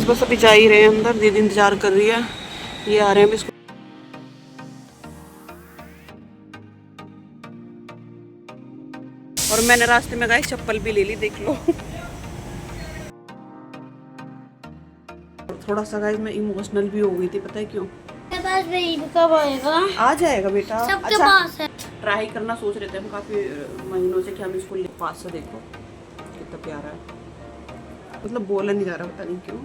बस अभी जा ही रहे हैं अंदर, दीदी इंतजार कर रही है, ये आ रहे हैं बिस्कुट। और मैंने रास्ते में गाइस चप्पल भी ले ली, देख लो। और थोड़ा सा गाइस मैं इमोशनल भी हो गई थी, पता है क्यों? पास बेबी कब आएगा? आ जाएगा बेटा। सबके पास है। ट्राई करना सोच रहे थे हम काफी महीनों से कि हम इसको पास से देखो कितना प्यारा है, मतलब बोला नहीं जा रहा, पता नहीं क्यों।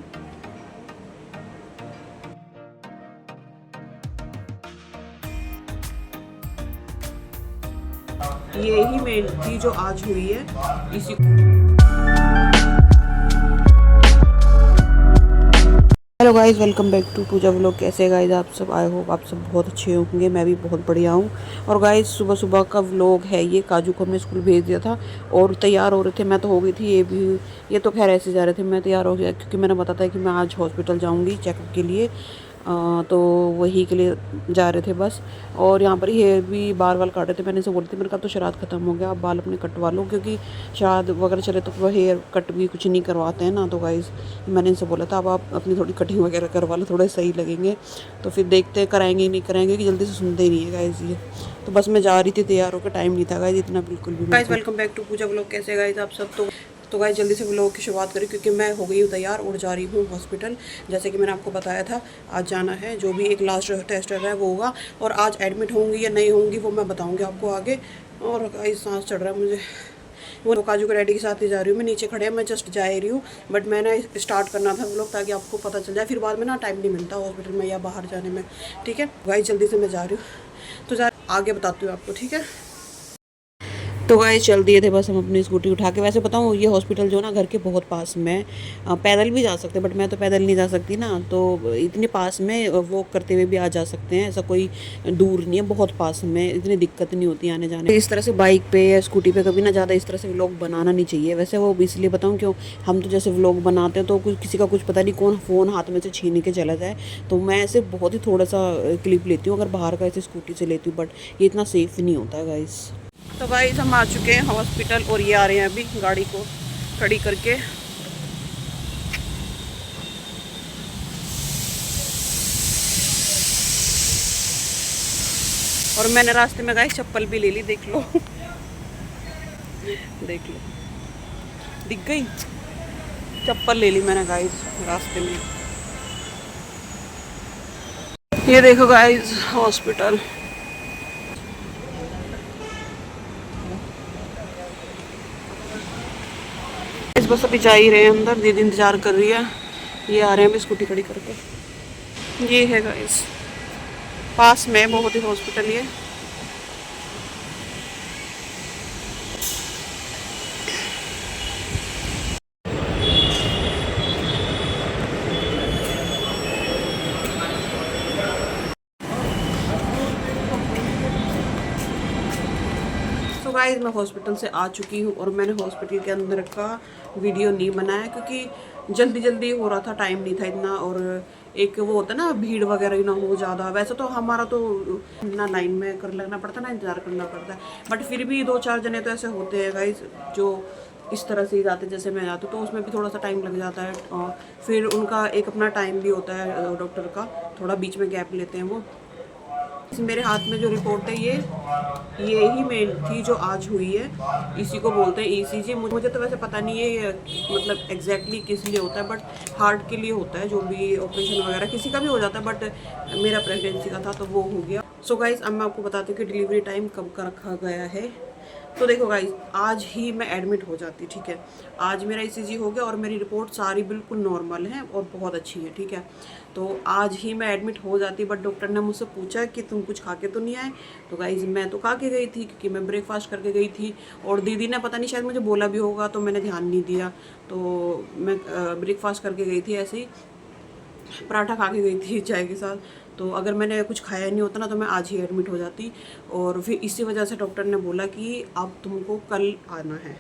यही मेन थी जो आज हुई है इसी। Hello guys, welcome back to Pooja vlog. कैसे गाइस आप सब? आई होप आप सब बहुत अच्छे होंगे, मैं भी बहुत बढ़िया हूँ। और गाइस सुबह सुबह का व्लॉग है ये। काजू को मैं स्कूल भेज दिया था और तैयार हो रहे थे, मैं तो हो गई थी, ये तो खैर ऐसे जा रहे थे, मैं तैयार हो गया क्योंकि मैंने बताया था कि मैं आज हॉस्पिटल जाऊँगी चेकअप के लिए। तो वही के लिए जा रहे थे बस। और यहाँ पर हेयर भी बाल काट रहे थे, मैंने इसे बोली थी, मैंने कहा तो श्राद्ध खत्म हो गया, अब बाल अपने कटवा लो, क्योंकि श्राद्ध वगैरह चले तो वह हेयर कट भी कुछ नहीं करवाते हैं ना। तो गाइस मैंने इनसे बोला था अब आप अपनी थोड़ी कटिंग वगैरह करवा लो, थोड़े सही लगेंगे। तो फिर देखते हैं कराएंगे नहीं कराएंगे, कि जल्दी से सुनते ही नहीं है गाइस ये। तो बस मैं जा रही थी, तैयार होकर, टाइम नहीं था गाइस इतना बिल्कुल भी। Guys welcome back to Pooja vlog. कैसे गाइस आप सब? तो गाइस जल्दी से व्लॉग की शुरुआत करी क्योंकि मैं हो गई हूँ तैयार और जा रही हूँ हॉस्पिटल। जैसे कि मैंने आपको बताया था आज जाना है, जो भी एक लास्ट टेस्ट है वो होगा, और आज एडमिट होंगी या नहीं होंगी वो मैं बताऊँगी आपको आगे। और गाइस सांस चढ़ रहा है मुझे। वो तो काजू के डैडी के साथ ही जा रही हूँ मैं, नीचे खड़े हैं, मैं जस्ट जा रही हूँ, बट मैंने स्टार्ट करना था व्लॉग ताकि आपको पता चल जाए, फिर बाद में ना टाइम नहीं मिलता हॉस्पिटल में या बाहर जाने में। ठीक है गाइस, जल्दी से मैं जा रही हूँ, तो आगे बताती हूँ आपको, ठीक है। तो गाइस चल दिए थे बस हम अपनी स्कूटी उठा के। वैसे बताऊँ ये हॉस्पिटल जो ना घर के बहुत पास में, पैदल भी जा सकते हैं, बट मैं तो पैदल नहीं जा सकती ना, तो इतने पास में वॉक करते हुए भी आ जा सकते हैं, ऐसा कोई दूर नहीं है, बहुत पास में, इतनी दिक्कत नहीं होती आने जाने। इस तरह से बाइक पे या स्कूटी पे कभी ना ज़्यादा इस तरह से व्लॉग बनाना नहीं चाहिए। वैसे वो इसलिए बताऊँ क्यों, हम तो जैसे व्लॉग बनाते हैं तो कुछ किसी का कुछ पता नहीं कौन फ़ोन हाथ में से छीन के चला जाए, तो मैं ऐसे बहुत ही थोड़ा सा क्लिप लेती हूँ अगर बाहर का ऐसे स्कूटी से लेती हूँ, बट ये इतना सेफ़ नहीं होता है गाइस। तो गाइस हम आ चुके हैं हॉस्पिटल और ये आ रहे हैं अभी गाड़ी को खड़ी करके। और मैंने रास्ते में गाइस चप्पल भी ले ली, देख लो। देख लो, दिख गई चप्पल ले ली मैंने गाइस रास्ते में। ये देखो गाइस हॉस्पिटल। बस अभी जा ही रहे हैं अंदर, दीदी इंतजार कर रही है, ये आ रहे हैं अभी स्कूटी खड़ी करके। ये है गाइस पास में बहुत ही हॉस्पिटल ये। तो गाइस मैं हॉस्पिटल से आ चुकी हूँ और मैंने हॉस्पिटल के अंदर का वीडियो नहीं बनाया क्योंकि जल्दी जल्दी हो रहा था, टाइम नहीं था इतना, और एक वो होता है ना भीड़ वगैरह ना हो ज़्यादा। वैसे तो हमारा तो ना लाइन में कर लगना पड़ता ना इंतज़ार करना पड़ता है, बट फिर भी 2-4 जने तो ऐसे होते हैं गाइस जो इस तरह से ही जाते जैसे मैं जाती हूँ, तो उसमें भी थोड़ा सा टाइम लग जाता है। और फिर उनका एक अपना टाइम भी होता है डॉक्टर का, थोड़ा बीच में गैप लेते हैं वो। मेरे हाथ में जो रिपोर्ट है ये ही मेन थी जो आज हुई है, इसी को बोलते हैं ईसीजी। मुझे तो वैसे पता नहीं है ये मतलब एग्जैक्टली किस लिए होता है, बट हार्ट के लिए होता है, जो भी ऑपरेशन वगैरह किसी का भी हो जाता है, बट मेरा प्रेगनेंसी का था तो वो हो गया। सो गाइस अब मैं आपको बताती हूँ कि डिलीवरी टाइम कब का रखा गया है। तो देखो गाइस आज ही मैं एडमिट हो जाती, ठीक है। आज मेरा ईसीजी हो गया और मेरी रिपोर्ट सारी बिल्कुल नॉर्मल है और बहुत अच्छी है, ठीक है। तो आज ही मैं एडमिट हो जाती, बट डॉक्टर ने मुझसे पूछा कि तुम कुछ खा के तो नहीं आए। तो गाइस मैं तो खा के गई थी क्योंकि मैं ब्रेकफास्ट करके गई थी, और दीदी ने पता नहीं शायद मुझे बोला भी होगा तो मैंने ध्यान नहीं दिया। तो मैं ब्रेकफास्ट करके गई थी, ऐसे ही पराठा खा के गई थी चाय के साथ। तो अगर मैंने कुछ खाया नहीं होता ना तो मैं आज ही एडमिट हो जाती। और फिर इसी वजह से डॉक्टर ने बोला कि अब तुमको कल आना है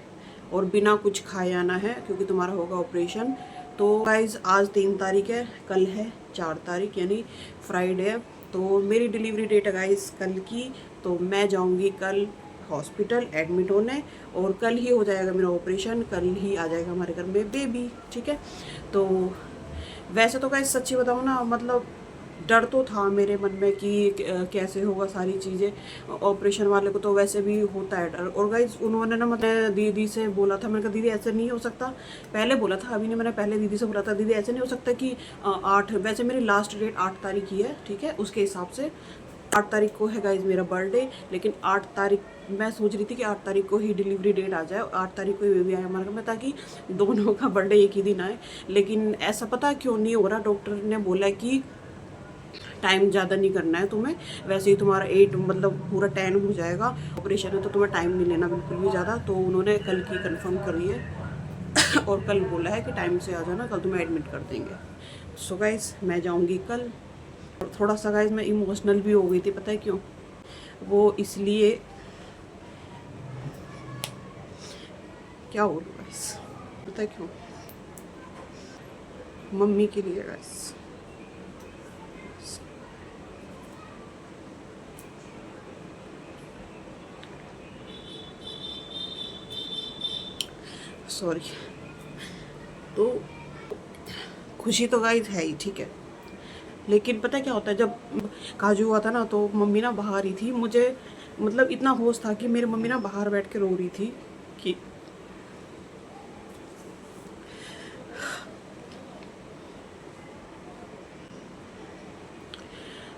और बिना कुछ खाए आना है क्योंकि तुम्हारा होगा ऑपरेशन। तो गाइज आज 3 तारीख है, कल है 4 तारीख यानी फ्राइडे है। तो मेरी डिलीवरी डेट है गाइज कल की, तो मैं जाऊँगी कल हॉस्पिटल एडमिट होने, और कल ही हो जाएगा मेरा ऑपरेशन, कल ही आ जाएगा हमारे घर में बेबी, ठीक है। तो वैसे तो गाइस सच्ची बताऊँ ना, मतलब डर तो था मेरे मन में कि कैसे होगा सारी चीज़ें। ऑपरेशन वाले को तो वैसे भी होता है डर। और गाइस उन्होंने ना, मतलब दीदी से बोला था, मैंने कहा दीदी ऐसे नहीं हो सकता, पहले बोला था, अभी नहीं, मैंने पहले दीदी से बोला था दीदी ऐसे नहीं हो सकता कि 8, वैसे मेरी लास्ट डेट 8 तारीख की है, ठीक है, उसके हिसाब से 8 तारीख को है गाइज मेरा बर्थडे, लेकिन 8 तारीख मैं सोच रही थी कि 8 तारीख को ही डिलीवरी डेट आ जाए, 8 तारीख को ही बेबी आए हमारे घर में, ताकि दोनों का बर्थडे एक ही दिन आए। लेकिन ऐसा पता क्यों नहीं हो रहा, डॉक्टर ने बोला कि टाइम ज़्यादा नहीं करना है तुम्हें, वैसे ही तुम्हारा 8 मतलब पूरा 10 हो जाएगा, ऑपरेशन है तो तुम्हें टाइम नहीं लेना बिल्कुल भी ज़्यादा। तो उन्होंने कल की कंफर्म करी है और कल बोला है कि टाइम से आ जाना, कल तुम्हें एडमिट कर देंगे। सो गाइस मैं जाऊँगी कल। और थोड़ा सा गाइस मैं इमोशनल भी हो गई थी, पता है क्यों? वो इसलिए, क्या हो रहा गाइस, पता है क्यों? मम्मी के लिए गाइस। सॉरी। तो खुशी तो गाइस है ही, ठीक है, लेकिन पता है क्या होता है, जब काजू हुआ था ना तो मम्मी ना बाहर ही थी, मुझे मतलब इतना होश था कि मेरी मम्मी ना बाहर बैठ के रो रही थी कि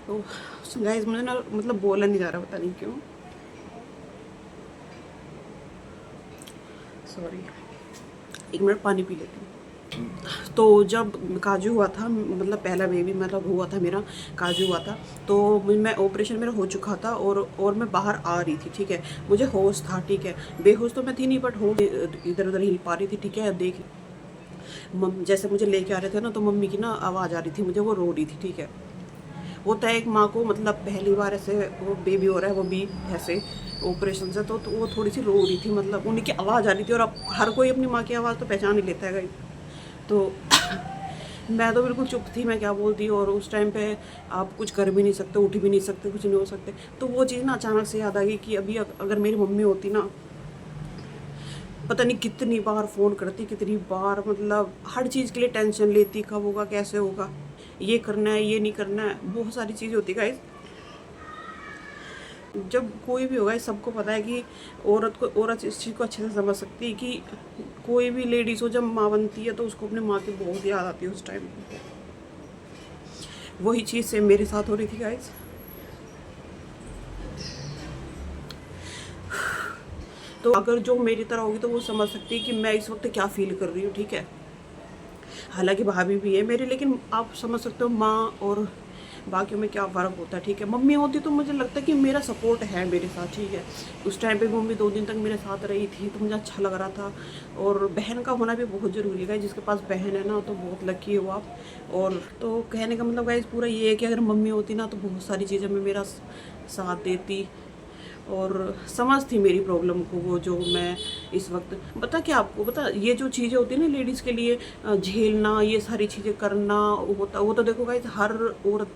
तो गाइस मुझे ना मतलब बोला नहीं जा रहा, पता नहीं क्यों, सॉरी, एक मिनट पानी पी लेती हूँ। तो जब काजू हुआ था, मतलब पहला बेबी मतलब हुआ था मेरा, काजू हुआ था, तो मैं ऑपरेशन मेरा हो चुका था और मैं बाहर आ रही थी, ठीक है, मुझे होश था, ठीक है, बेहोश तो मैं थी नहीं, बट हो इधर उधर हिल पा रही थी, ठीक है। देख जैसे मुझे लेके आ रहे थे ना, तो मम्मी की ना आवाज़ आ रही थी मुझे, वो रो रही थी, ठीक है। होता है एक माँ को, मतलब पहली बार ऐसे वो बेबी हो रहा है, वो भी ऐसे ऑपरेशन से, तो वो थोड़ी सी रो रही थी, मतलब उन्हीं की आवाज़ आ रही थी। और अब हर कोई अपनी माँ की आवाज़ तो पहचान ही लेता है, तो मैं तो बिल्कुल चुप थी, मैं क्या बोलती। और उस टाइम पे आप कुछ कर भी नहीं सकते, उठ भी नहीं सकते, कुछ नहीं हो सकते। तो वो चीज़ ना अचानक से याद आ गई कि अभी अगर मेरी मम्मी होती ना, पता नहीं कितनी बार फ़ोन करती, कितनी बार, मतलब हर चीज़ के लिए टेंशन लेती, कब होगा, कैसे होगा, ये करना है, ये नहीं करना है, बहुत सारी चीज़ होती गाइस। जब कोई भी होगा, सबको पता है कि औरत इस चीज़ को अच्छे से समझ सकती है कि कोई भी लेडीज़ हो जब माँ बनती है तो उसको अपने माँ की बहुत याद आती है उस टाइम। वही चीज़ सेम मेरे साथ हो रही थी गाइस। तो अगर जो मेरी तरह होगी तो वो समझ सकती है कि मैं इस वक्त क्या फील कर रही हूँ, ठीक है। हालांकि भाभी भी है मेरी, लेकिन आप समझ सकते हो माँ और बाकियों में क्या फ़र्क होता है, ठीक है। मम्मी होती तो मुझे लगता है कि मेरा सपोर्ट है मेरे साथ, ठीक है। उस टाइम पे मम्मी 2 दिन तक मेरे साथ रही थी तो मुझे अच्छा लग रहा था। और बहन का होना भी बहुत ज़रूरी है, जिसके पास बहन है ना तो बहुत लकी हो आप। और तो कहने का मतलब गाइस पूरा ये है कि अगर मम्मी होती ना तो बहुत सारी चीज़ें में मेरा साथ देती और समझ थी मेरी प्रॉब्लम को, वो जो मैं इस वक्त, पता क्या आपको पता, ये जो चीज़ें होती है ना लेडीज़ के लिए, झेलना, ये सारी चीज़ें करना होता, वो तो देखो गाइस हर औरत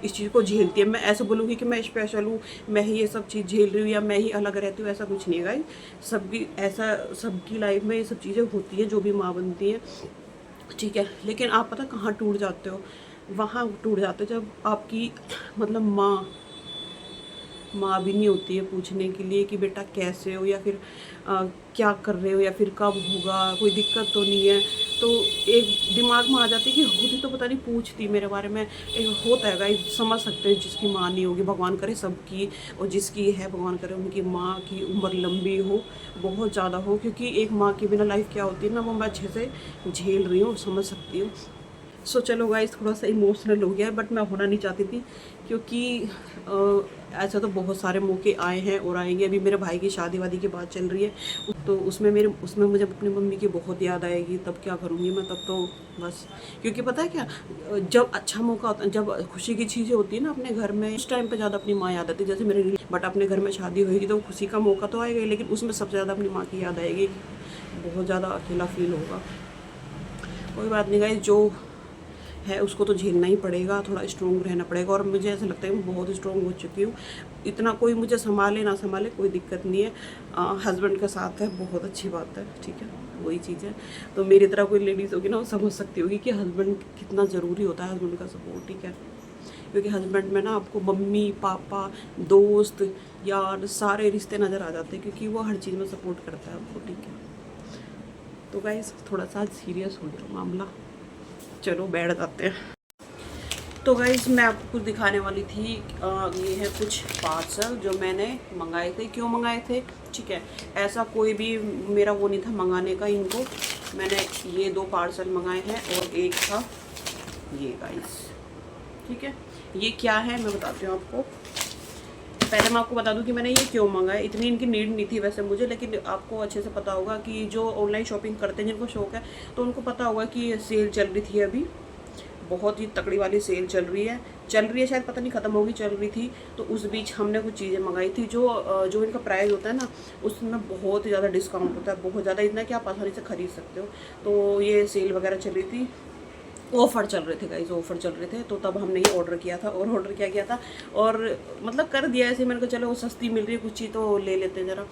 इस चीज़ को झेलती है। मैं ऐसे बोलूँगी कि मैं स्पेशल हूँ, मैं ही ये सब चीज़ झेल रही हूँ या मैं ही अलग रहती हूँ, ऐसा कुछ नहीं है गाइस। सबकी ऐसा, सबकी लाइफ में ये सब चीज़ें होती हैं जो भी माँ बनती है, ठीक है। लेकिन आप पता कहाँ टूट जाते हो, वहाँ टूट जाते हो जब आपकी मतलब माँ भी नहीं होती है पूछने के लिए कि बेटा कैसे हो, या फिर क्या कर रहे हो, या फिर कब होगा, कोई दिक्कत तो नहीं है। तो एक दिमाग में आ जाती कि होती तो पता नहीं पूछती मेरे बारे में। एक होता है गाइस, समझ सकते हैं जिसकी माँ नहीं होगी, भगवान करे सबकी, और जिसकी है भगवान करे उनकी माँ की उम्र लंबी हो, बहुत ज़्यादा हो, क्योंकि एक माँ के बिना लाइफ क्या होती है ना, वो मैं अच्छे से झेल रही हूँ, समझ सकती हूँ। सो चलो गाइस थोड़ा सा इमोशनल हो गया है, बट मैं होना नहीं चाहती थी, क्योंकि ऐसा तो बहुत सारे मौके आए हैं और आएंगे। अभी मेरे भाई की शादी वादी की बात चल रही है, तो उसमें मुझे अपनी मम्मी की बहुत याद आएगी, तब क्या करूँगी मैं, तब तो बस। क्योंकि पता है क्या, जब अच्छा मौका होता है, जब खुशी की चीज़ें होती है ना अपने घर में, उस टाइम पर ज़्यादा अपनी माँ याद आती है, जैसे मेरे। बट अपने घर में शादी होगी तो खुशी का मौका तो आएगा, लेकिन उसमें सबसे ज़्यादा अपनी माँ की याद आएगी, बहुत ज़्यादा अकेला फील होगा। कोई बात नहीं गाइस, जो है उसको तो झेलना ही पड़ेगा, थोड़ा स्ट्रॉन्ग रहना पड़ेगा। और मुझे ऐसा लगता है मैं बहुत स्ट्रॉन्ग हो चुकी हूँ, इतना कोई मुझे संभाले ना संभाले कोई दिक्कत नहीं है। हस्बैंड के साथ है, बहुत अच्छी बात है, ठीक है। वही चीज़ है। तो मेरी तरह कोई लेडीज़ होगी ना, वो समझ सकती होगी कि हस्बैंड कितना ज़रूरी होता है, हस्बैंड का सपोर्ट, ठीक है। क्योंकि हस्बैंड में ना आपको मम्मी पापा दोस्त यार सारे रिश्ते नज़र आ जाते हैं, क्योंकि वो हर चीज़ में सपोर्ट करता है आपको, ठीक है। तो गाइस थोड़ा सा सीरियस हो गया मामला, चलो बैठ जाते हैं। तो गाइस मैं आपको कुछ दिखाने वाली थी। ये है कुछ पार्सल जो मैंने मंगाए थे। क्यों मंगाए थे, ठीक है, ऐसा कोई भी मेरा वो नहीं था मंगाने का इनको। मैंने ये 2 पार्सल मंगाए हैं और एक था ये गाइस, ठीक है। ये क्या है मैं बताती हूँ आपको। पहले मैं आपको बता दूं कि मैंने ये क्यों मंगाया। इतनी इनकी नीड नहीं थी वैसे मुझे, लेकिन आपको अच्छे से पता होगा कि जो ऑनलाइन शॉपिंग करते हैं जिनको शौक है तो उनको पता होगा कि ये सेल चल रही थी, अभी बहुत ही तकड़ी वाली सेल चल रही है शायद, पता नहीं ख़त्म होगी, चल रही थी। तो उस बीच हमने कुछ चीज़ें मंगाई थी जो इनका प्राइस होता है ना, उसमें बहुत ही ज़्यादा डिस्काउंट होता है, बहुत ज़्यादा, इतना कि आप आसानी से ख़रीद सकते हो। तो ये सेल वगैरह चल रही थी, ऑफ़र चल रहे थे गाइस, ऑफ़र चल रहे थे। तो तब हमने ये ऑर्डर किया था, और ऑर्डर क्या किया था और मतलब कर दिया ऐसे। मैंने कहा चलो वो सस्ती मिल रही है कुछ चीज़ तो ले लेते हैं ज़रा।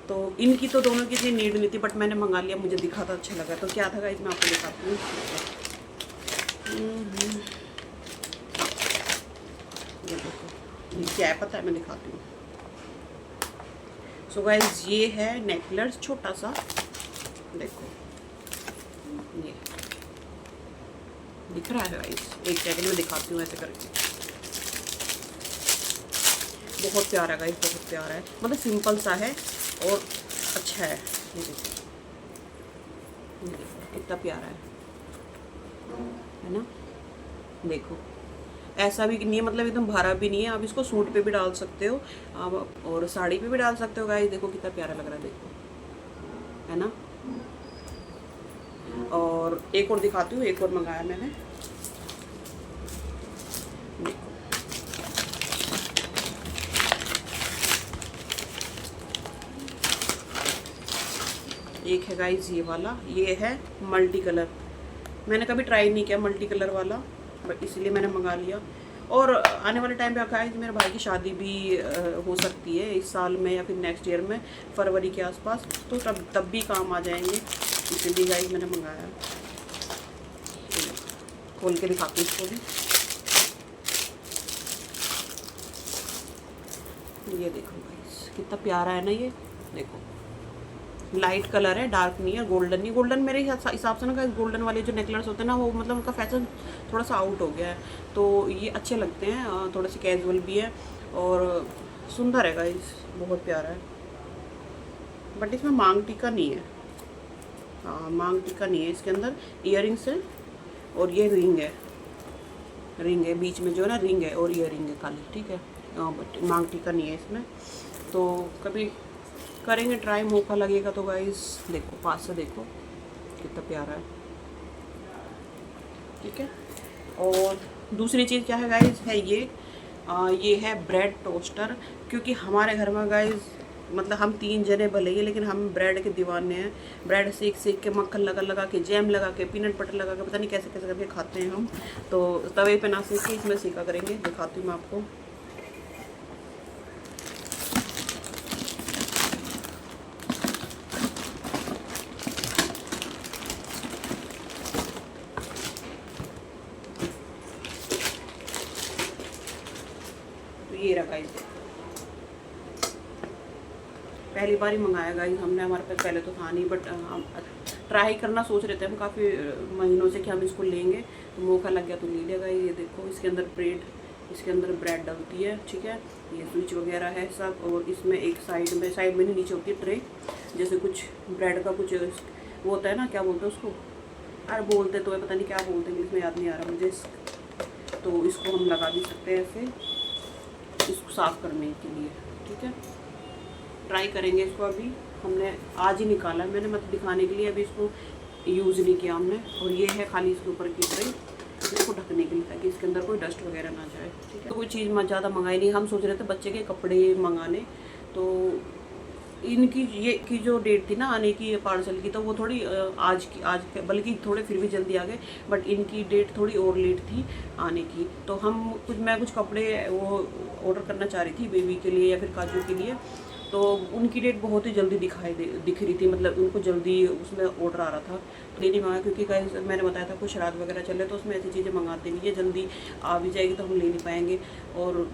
तो इनकी तो दोनों की इतनी नीड नहीं थी, बट मैंने मंगा लिया, मुझे दिखा था, अच्छा लगा। तो क्या था गाइस मैं आपको दिखाती हूँ। ये देखो, ये क्या है पता है, मैं दिखाती हूँ। सो गाइस ये है नेकलेस छोटा सा, देखो ये दिख रहा है गाइस, एक सेकंड में दिखाती हूँ ऐसे करके। बहुत प्यारा है गाइस, बहुत प्यारा है, मतलब सिंपल सा है और अच्छा है। ये देखो कितना प्यारा है ना, देखो ऐसा भी नहीं है, मतलब एकदम भारा भी नहीं है। आप इसको सूट पे भी डाल सकते हो आप, और साड़ी पे भी डाल सकते हो गाइस। देखो कितना प्यारा लग रहा है, देखो, है ना। और एक और दिखाती हूँ, एक और मंगाया मैंने, देखो एक है गाइस ये वाला, ये है मल्टी कलर। मैंने कभी ट्राई नहीं किया मल्टी कलर वाला, बट इसलिए मैंने मंगा लिया। और आने वाले टाइम पे गाइस मेरे भाई की शादी भी हो सकती है इस साल में या फिर नेक्स्ट ईयर में, फरवरी के आसपास, तो तब भी काम आ जाएंगे, इसलिए गाइस मैंने मंगाया। खोल के दिखाती हूँ इसको भी, ये देखो गाइस कितना प्यारा है ना ये, देखो लाइट कलर है, डार्क नहीं है, गोल्डन नहीं। गोल्डन मेरे हिसाब से ना गाइस, गोल्डन वाले जो नेकलेस होते हैं ना, वो मतलब उनका फैशन थोड़ा सा आउट हो गया है। तो ये अच्छे लगते हैं, थोड़े से कैजुअल भी है और सुंदर है गाइस, बहुत प्यारा है। बट इसमें मांग टीका नहीं है, हाँ मांग टीका नहीं है इसके अंदर। ईयरिंग्स है और ये रिंग है बीच में जो है ना, रिंग है और ईयरिंग है खाली, ठीक है। बट मांग टीका नहीं है इसमें। तो कभी करेंगे ट्राई, मौका लगेगा तो गाइस। देखो पास से देखो कितना प्यारा है, ठीक है। और दूसरी चीज़ क्या है गाइस, है ये है ब्रेड टोस्टर। क्योंकि हमारे घर में गाइस मतलब हम 3 जने भले ही, लेकिन हम ब्रेड के दीवाने हैं। ब्रेड सेक के, मक्खन लगा के, जैम लगा के, पीनट बटर लगा के, पता नहीं कैसे कैसे करके खाते हैं हम। तो तवे पे ना सीख के इसमें सीखा करेंगे, दिखाती हूँ मैं आपको। ये रहा गाइस, पहली बार ही मंगाया गाइस हमने, हमारे पास पहले तो था नहीं, बट हम ट्राई करना सोच रहे थे हम काफ़ी महीनों से कि हम इसको लेंगे, तो मौका लग गया तो ले लिया गाइस। ये देखो इसके अंदर ब्रेड डलती है, ठीक है। ये स्विच वगैरह है सब, और इसमें एक साइड में नहीं, नीचे होती है ट्रे, जैसे कुछ ब्रेड का कुछ वो होता है ना, क्या बोलते हैं उसको, अरे बोलते तो है, पता नहीं क्या बोलते हैं, इसमें याद नहीं आ रहा मुझे। तो इसको हम लगा भी सकते हैं ऐसे, इसको साफ़ करने के लिए, ठीक है। ट्राई करेंगे इसको, अभी हमने आज ही निकाला है मैंने, मतलब दिखाने के लिए, अभी इसको यूज़ नहीं किया हमने। और ये है खाली इसके ऊपर की ट्रे, इसको ढकने के लिए, ताकि इसके अंदर कोई डस्ट वगैरह ना जाए, ठीक है। तो कोई चीज़ ज़्यादा मंगाई नहीं, हम सोच रहे थे बच्चे के कपड़े मंगाने। तो इनकी ये की जो डेट थी ना आने की पार्सल की, तो वो थोड़ी आज बल्कि थोड़े फिर भी जल्दी आ गए, बट इनकी डेट थोड़ी और लेट थी आने की। तो मैं कुछ कपड़े वो ऑर्डर करना चाह रही थी बेबी के लिए या फिर काजू के लिए। तो उनकी डेट बहुत ही जल्दी दिख रही थी, मतलब उनको जल्दी उसमें ऑर्डर आ रहा था, तो नहीं मंगाया क्योंकि गाइस मैंने बताया था कुछ श्राद्ध वगैरह चल रहे तो उसमें ऐसी चीज़ें मंगाते नहीं है, जल्दी आ भी जाएगी तो हम ले नहीं पाएंगे, और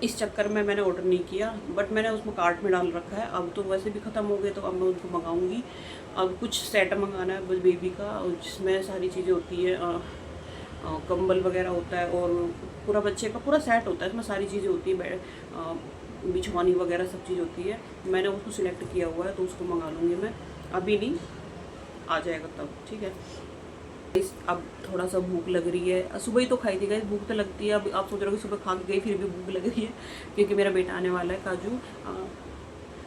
इस चक्कर में मैंने ऑर्डर नहीं किया। बट मैंने उसमें कार्ट में डाल रखा है, अब तो वैसे भी ख़त्म हो गए तो अब मैं उनको मंगाऊँगी। अब कुछ सेट मंगाना है बस बेबी का, जिसमें सारी चीज़ें होती है, कंबल वगैरह होता है और पूरा बच्चे का पूरा सेट होता है, इसमें सारी चीज़ें होती है, बिछवानी वगैरह सब चीज़ होती है। मैंने उसको सिलेक्ट किया हुआ है तो उसको मंगा लूँगी मैं, अभी नहीं, आ जाएगा तब, ठीक है। अब थोड़ा सा भूख लग रही है, सुबह ही तो खाई थी गाइस, भूख तो लगती है। अब आप सोच रहे हो कि सुबह खा के गई फिर भी भूख लग रही है, क्योंकि मेरा बेटा आने वाला है काजू,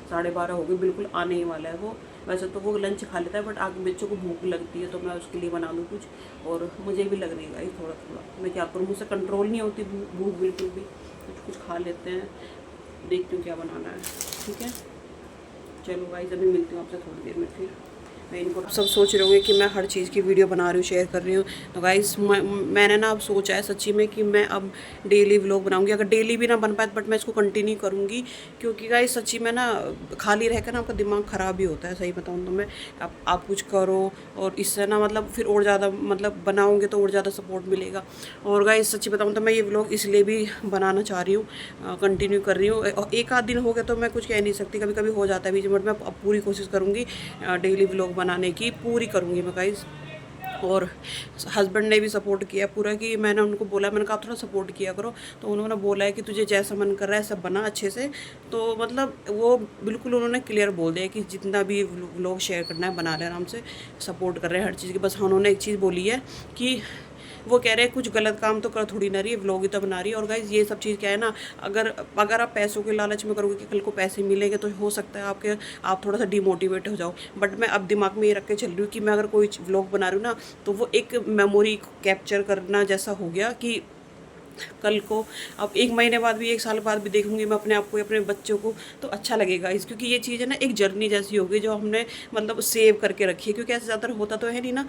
12:30 हो गए, बिल्कुल आने ही वाला है वो। वैसे तो वो लंच खा लेता है बट आगे बच्चों को भूख लगती है तो मैं उसके लिए बना दूँ कुछ, और मुझे भी लग रही है गाइस थोड़ा थोड़ा, मैं क्या करूँ, मुझसे कंट्रोल नहीं होती भूख बिल्कुल भी। कुछ खा लेते हैं, देखती हूँ क्या बनाना है, ठीक है। चलो गाइस अभी मिलती हूँ आपसे थोड़ी देर में फिर। मैं इनको सब सोच रहे होंगे कि मैं हर चीज़ की वीडियो बना रही हूँ, शेयर कर रही हूँ, तो गाइस मैंने ना अब सोचा है सच्ची में कि मैं अब डेली व्लॉग बनाऊंगी। अगर डेली भी ना बन पाए बट मैं इसको कंटिन्यू करूँगी, क्योंकि गाइस सच्ची में ना खाली रहकर ना आपका दिमाग ख़राब ही होता है, सही बताऊँ तो मैं। आप कुछ करो और इससे ना मतलब फिर और ज़्यादा मतलब बनाओगे तो और ज़्यादा सपोर्ट मिलेगा। और गाइस सच्ची बताऊँ तो मैं ये व्लॉग इसलिए भी बनाना चाह रही हूँ, कंटिन्यू कर रही हूँ। एक आध दिन हो गया तो मैं कुछ कह नहीं सकती, कभी कभी हो जाता है बीच में, बट मैं अब पूरी कोशिश करूँगी डेली व्लॉग बनाने की, पूरी करूँगी मैं गाइस। और हस्बैंड ने भी सपोर्ट किया पूरा, कि मैंने उनको बोला, मैंने कहा थोड़ा सपोर्ट किया करो, तो उन्होंने बोला है कि तुझे जैसा मन कर रहा है सब बना अच्छे से। तो मतलब वो बिल्कुल उन्होंने क्लियर बोल दिया कि जितना भी व्लॉग शेयर करना है बना ले, आराम से सपोर्ट कर रहे हैं हर चीज़ की। बस हाँ उन्होंने एक चीज़ बोली है कि वो कह रहे हैं कुछ गलत काम तो कर थोड़ी ना रही है, व्लॉग ही तो बना रही है। और गाइज ये सब चीज़ क्या है ना, अगर आप पैसों के लालच में करोगे कि कल को पैसे मिलेंगे तो हो सकता है आप थोड़ा सा डिमोटिवेट हो जाओ। बट मैं अब दिमाग में ये रख के चल रही हूँ कि मैं अगर कोई व्लॉग बना रही हूँ ना तो वो एक मेमोरी कैप्चर करना जैसा हो गया, कि कल को अब 1 महीने बाद भी 1 साल बाद भी देखूंगी मैं अपने आप को, अपने बच्चों को, तो अच्छा लगेगा इस, क्योंकि ये चीज़ है ना एक जर्नी जैसी होगी जो हमने मतलब सेव करके रखी है, क्योंकि ऐसे ज़्यादा होता तो है नहीं ना।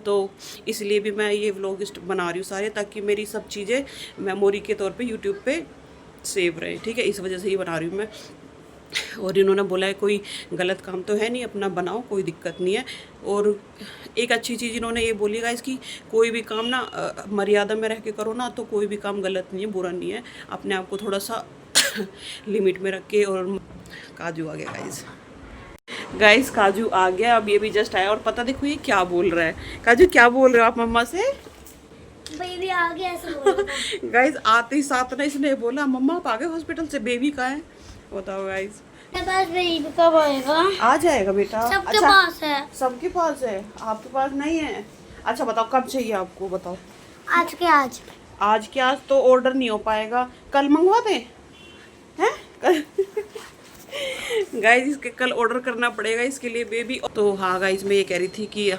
तो इसलिए भी मैं ये व्लॉग बना रही हूँ सारे, ताकि मेरी सब चीज़ें मेमोरी के तौर पे यूट्यूब पे सेव रहे, ठीक है। इस वजह से ही बना रही हूँ मैं। और इन्होंने बोला है कोई गलत काम तो है नहीं, अपना बनाओ, कोई दिक्कत नहीं है। और एक अच्छी चीज़ इन्होंने ये बोली गाइस कि कोई भी काम ना मर्यादा में रह के करो ना, तो कोई भी काम गलत नहीं है, बुरा नहीं है। अपने आप को थोड़ा सा लिमिट में रख के। और काजू आ गया गाइस काजू आ गया, अब ये भी जस्ट आया, और पता देखो ये क्या बोल रहा है। काजू क्या बोल रहे हो आप मम्मा से? बेबी आ गया ऐसे बोल गाइस आते ही साथ ना इसने बोला मम्मा आप आ गए हॉस्पिटल से, बेबी कहाँ है बताओ गाइस। मेरे पास बेबी कब आएगा? आ जाएगा बेटा, सबके पास है। सबके पास है, आपके पास नहीं है? अच्छा बताओ कब चाहिए आपको, बताओ। आज के आज। आज के आज तो ऑर्डर नहीं हो पाएगा, कल मंगवा दें हैं कल? गाइस इसके कल ऑर्डर करना पड़ेगा इसके लिए बेबी। तो हाँ गाइस मैं ये कह रही थी कि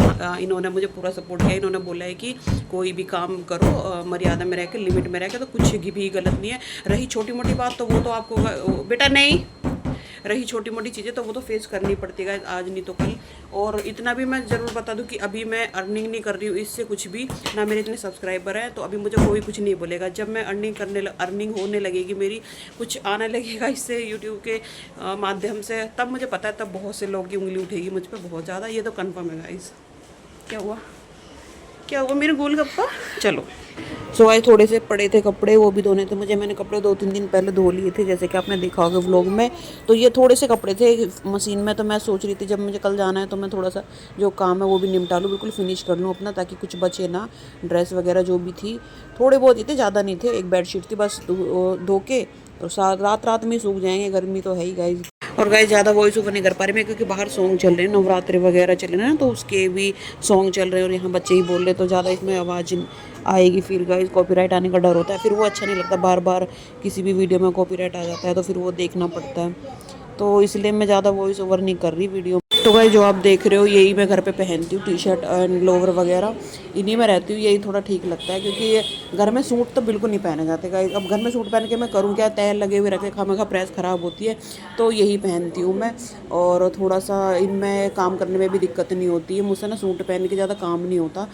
इन्होंने मुझे पूरा सपोर्ट किया। इन्होंने बोला है कि कोई भी काम करो मर्यादा में रह के, लिमिट में रह के, तो कुछ भी गलत नहीं है। रही छोटी मोटी बात तो वो तो आपको बेटा नहीं, रही छोटी मोटी चीज़ें तो वो तो फेस करनी पड़ती है आज नहीं तो कल। और इतना भी मैं ज़रूर बता दूं कि अभी मैं अर्निंग नहीं कर रही हूँ इससे कुछ भी, ना मेरे इतने सब्सक्राइबर हैं, तो अभी मुझे कोई कुछ नहीं बोलेगा। जब मैं अर्निंग होने लगेगी, मेरी कुछ आने लगेगा इससे यूट्यूब के माध्यम से, तब मुझे पता है, तब बहुत से लोगों की उंगली उठेगी मुझ पर बहुत ज़्यादा, ये तो कन्फर्म है गाइस। क्या हुआ मेरे गोलगप्पा? चलो सो आज थोड़े से पड़े थे कपड़े, वो भी धोने थे मुझे। मैंने कपड़े 2-3 दिन पहले धो लिए थे, जैसे कि आपने देखा होगा व्लॉग में। तो ये थोड़े से कपड़े थे मशीन में, तो मैं सोच रही थी जब मुझे कल जाना है तो मैं थोड़ा सा जो काम है वो भी निपटा लूँ, बिल्कुल फिनिश कर लूँ अपना, ताकि कुछ बचे ना। ड्रेस वगैरह जो भी थी थोड़े बहुत ही थे, ज़्यादा नहीं थे। एक बेडशीट थी बस, धो के तो रात में सूख जाएंगे, गर्मी तो है ही गाइस। और गाइस ज़्यादा वॉइस ओवर नहीं कर पा रही मैं, क्योंकि बाहर सॉन्ग चल रहे हैं, नवरात्रि वगैरह चल रहे हैं ना, तो उसके भी सॉन्ग चल रहे हैं और यहाँ बच्चे ही बोल रहे, तो ज़्यादा इसमें आवाज़ आएगी, फिर गाइस कॉपीराइट आने का डर होता है, फिर वो अच्छा नहीं लगता। बार बार किसी भी वीडियो में कॉपीराइट आ जाता है तो फिर वो देखना पड़ता है, तो इसलिए मैं ज़्यादा वॉइस ओवर नहीं कर रही वीडियो। तो गाइस जो आप देख रहे हो यही मैं घर पे पहनती हूँ, टी शर्ट एंड लोवर वगैरह इन्हीं में रहती हूँ। यही थोड़ा ठीक लगता है क्योंकि ये घर में सूट तो बिल्कुल नहीं पहने जाते गाइस। अब घर में सूट पहन के मैं करूँ क्या, तैल लगे हुए रखे खामा खा प्रेस ख़राब होती है, तो यही पहनती हूँ मैं। और थोड़ा सा इनमें काम करने में भी दिक्कत नहीं होती है मुझसे ना, सूट पहन के ज़्यादा काम नहीं होता।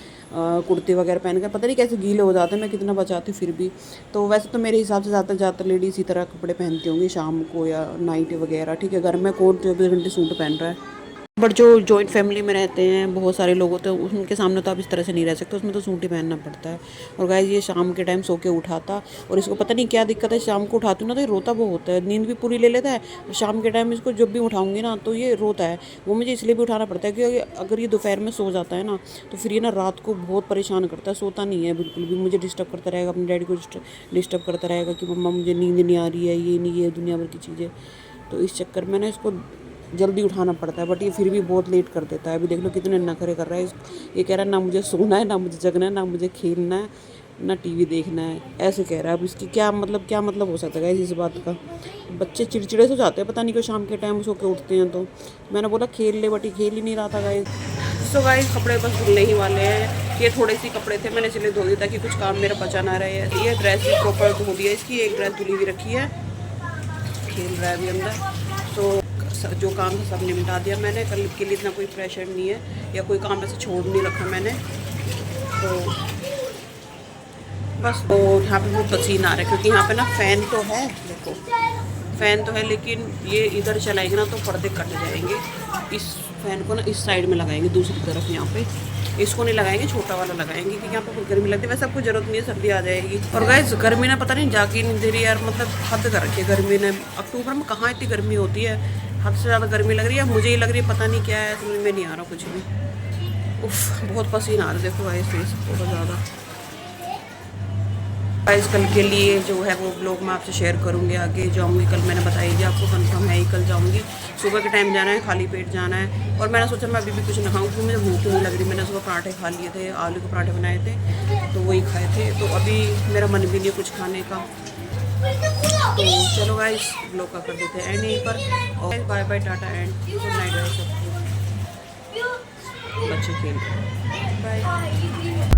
कुर्ती वगैरह पहन कर पता नहीं कैसे गीले हो जाते हैं, मैं कितना बचाती हूँ फिर भी। तो वैसे तो मेरे हिसाब से ज़्यादातर लेडीज़ इसी तरह कपड़े पहनती होंगी शाम को या नाइट वगैरह, ठीक है। घर में कौन 24 घंटे सूट पहन रहा है। बट जो जॉइंट फैमिली में रहते हैं बहुत सारे लोग होते हैं, उनके सामने तो आप इस तरह से नहीं रह सकते, उसमें तो सूट ही पहनना पड़ता है। और गाइस ये शाम के टाइम सो के उठाता, और इसको पता नहीं क्या दिक्कत है, शाम को उठाती हूँ ना तो ये रोता बहुत है, नींद भी पूरी ले लेता है। और शाम के टाइम इसको जब भी उठाऊंगी ना तो ये रोता है। वो मुझे इसलिए भी उठाना पड़ता है क्योंकि अगर ये दोपहर में सो जाता है ना तो फिर ये ना रात को बहुत परेशान करता है, सोता नहीं है बिल्कुल भी, मुझे डिस्टर्ब करता रहेगा, अपने डैडी को डिस्टर्ब करता रहेगा कि मम्मा मुझे नींद नहीं आ रही है, ये नहीं, ये दुनिया भर की चीज़ें। तो इस चक्कर में ना इसको जल्दी उठाना पड़ता है, बट ये फिर भी बहुत लेट कर देता है। अभी देख लो कितने नखरे कर रहा है। ये कह रहा है ना मुझे सोना है, ना मुझे जगना है, ना मुझे खेलना है, ना टीवी देखना है, ऐसे कह रहा है। अब इसकी क्या मतलब हो सकता है इस बात का। बच्चे चिड़चिड़े से जाते हैं, पता नहीं क्यों शाम के टाइम सो के उठते हैं। तो मैंने बोला खेल ले, बट ये खेल ही नहीं रहा था गाइस। सो गाइस कपड़े बस धुलने ही वाले हैं। ये थोड़े से कपड़े थे, मैंने इसलिए धो दिया ताकि कुछ काम मेरा बचा ना रहे। ये ड्रेस भी प्रॉपर धो दिया इसकी, एक ड्रेस धुली हुई रखी है, खेल रहा है अभी अंदर। तो जो काम था सब निपटा दिया मैंने, कल के लिए इतना कोई प्रेशर नहीं है या कोई काम ऐसे छोड़ नहीं रखा मैंने। तो बस वो यहाँ पे बहुत पसीना आ रहा है क्योंकि यहाँ पे ना फ़ैन तो है, देखो फ़ैन तो है, लेकिन ये इधर चलाएंगे ना तो पर्दे कट जाएंगे। इस फ़ैन को ना इस साइड में लगाएंगे, दूसरी तरफ यहाँ पे, इसको नहीं लगाएंगे, छोटा वाला लगाएंगे क्योंकि यहाँ पे बहुत गर्मी लगती है। वैसे आपको जरूरत नहीं है, सर्दी आ जाएगी। और गाइस गर्मी ने पता नहीं जाके नहीं दे रही यार, मतलब हद कर रखी है गर्मी ने। अक्टूबर में कहाँ इतनी गर्मी होती है, हद से ज़्यादा गर्मी लग रही है। मुझे ही लग रही है, पता नहीं क्या है, समझ में नहीं आ रहा कुछ भी। उफ बहुत पसीना आ रहा है, देखो गाइस फेस बहुत ज़्यादा। गाइस कल के लिए जो है वो ब्लॉग मैं आपसे शेयर करूँगी आगे। जाऊँगी कल, मैंने बताई थी आपको, कंफर्म है ही कल जाऊँगी। सुबह के टाइम जाना है, खाली पेट जाना है। और मैंने सोचा मैं अभी भी कुछ ना खाऊँ क्योंकि मुझे भूख नहीं लग रही। मैंने सुबह पराठे खा लिए थे, आलू के पराठे बनाए थे तो वही खाए थे। तो अभी मेरा मन भी नहीं है कुछ खाने का। तो चलो गाइस ब्लॉग का कर देते हैं एंड यहीं पर। और bye bye, tata and good night सबको। बच्चे खेल रहे हैं, बाय।